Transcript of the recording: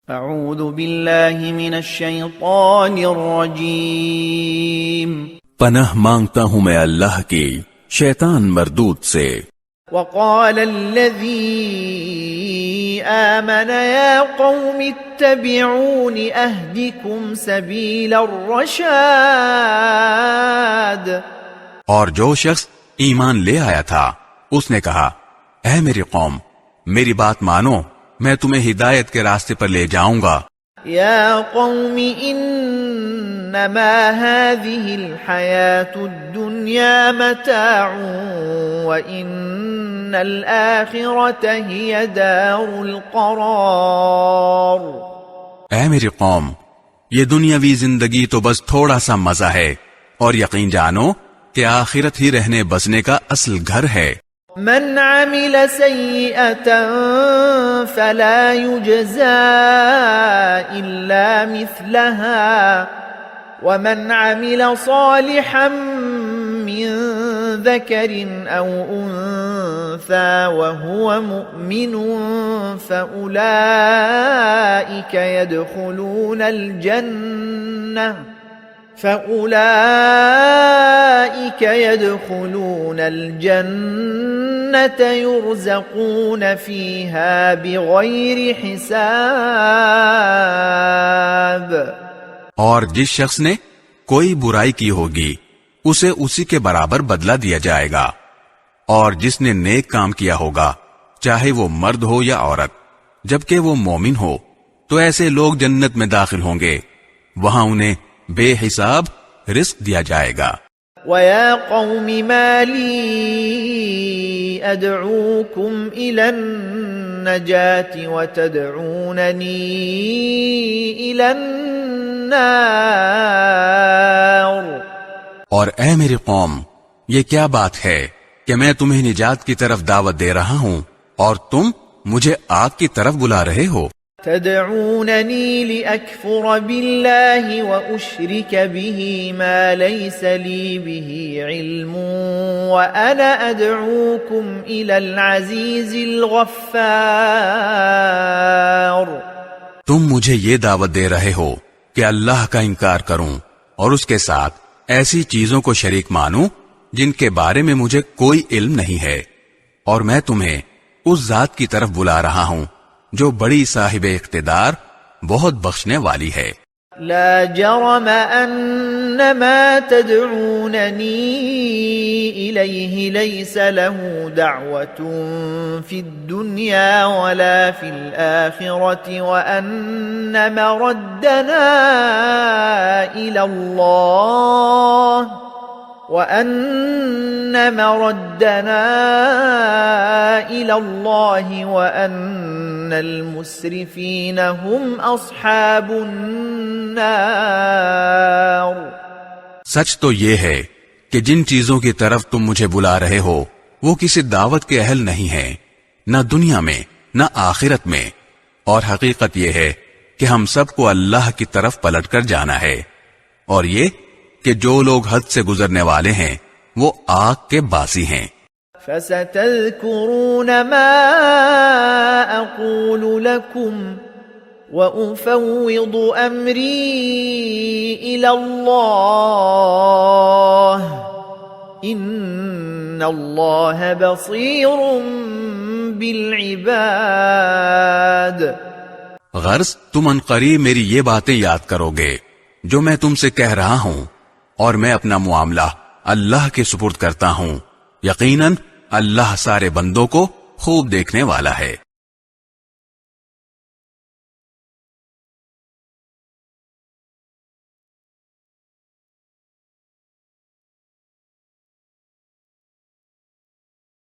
اعوذ باللہ من الشیطان الرجیم پناہ مانگتا ہوں میں اللہ کی شیطان مردود سے۔ وقال الذی آمن یا قوم اتبعون اہدکم سبیل الرشاد، اور جو شخص ایمان لے آیا تھا اس نے کہا، اے میری قوم میری بات مانو، میں تمہیں ہدایت کے راستے پر لے جاؤں گا۔ یا قوم انما هذه الحیاة الدنیا متاع وان الآخرة هی دار القرار۔ اے میری قوم یہ دنیاوی زندگی تو بس تھوڑا سا مزہ ہے، اور یقین جانو کہ آخرت ہی رہنے بسنے کا اصل گھر ہے۔ من عمل سیئة فلا يجزى إلا مثلها ومن عمل صالحا من ذكر أو أنثى وهو مؤمن فأولئك يدخلون الجنة يرزقون فيها بغير حساب۔ اور جس شخص نے کوئی برائی کی ہوگی اسے اسی کے برابر بدلہ دیا جائے گا، اور جس نے نیک کام کیا ہوگا چاہے وہ مرد ہو یا عورت جبکہ وہ مومن ہو تو ایسے لوگ جنت میں داخل ہوں گے، وہاں انہیں بے حساب رزق دیا جائے گا۔ وَيَا قَوْمِ مَا لِي أَدْعُوكُمْ إِلَى النَّجَاةِ وَتَدْعُونَنِي إِلَى النَّارِ۔ اور اے میری قوم یہ کیا بات ہے کہ میں تمہیں نجات کی طرف دعوت دے رہا ہوں اور تم مجھے آگ کی طرف بلا رہے ہو۔ تدعونني لأكفر بالله وأشرك به ما ليس لي به علم وأنا أدعوكم إلى العزيز الغفار۔ تم مجھے یہ دعوت دے رہے ہو کہ اللہ کا انکار کروں اور اس کے ساتھ ایسی چیزوں کو شریک مانوں جن کے بارے میں مجھے کوئی علم نہیں ہے، اور میں تمہیں اس ذات کی طرف بلا رہا ہوں جو بڑی صاحب اقتدار بہت بخشنے والی ہے۔ لا جرم ان ما تدعونني اليه ليس له دعوة في الدنيا ولا في الآخرة وان مردنا الى الله وأن المسرفين هم أصحاب النار۔ سچ تو یہ ہے کہ جن چیزوں کی طرف تم مجھے بلا رہے ہو وہ کسی دعوت کے اہل نہیں ہیں، نہ دنیا میں نہ آخرت میں، اور حقیقت یہ ہے کہ ہم سب کو اللہ کی طرف پلٹ کر جانا ہے، اور یہ کہ جو لوگ حد سے گزرنے والے ہیں وہ آگ کے باسی ہیں۔ فَسَتَذْكُرُونَ مَا أَقُولُ لَكُمْ وَأُفَوِّضُ أَمْرِي إِلَى اللَّهِ إِنَّ اللَّهَ بَصِيرٌ بِالْعِبَادِ۔ غرض تم عنقریب میری یہ باتیں یاد کرو گے جو میں تم سے کہہ رہا ہوں، اور میں اپنا معاملہ اللہ کے سپرد کرتا ہوں، یقیناً اللہ سارے بندوں کو خوب دیکھنے والا ہے۔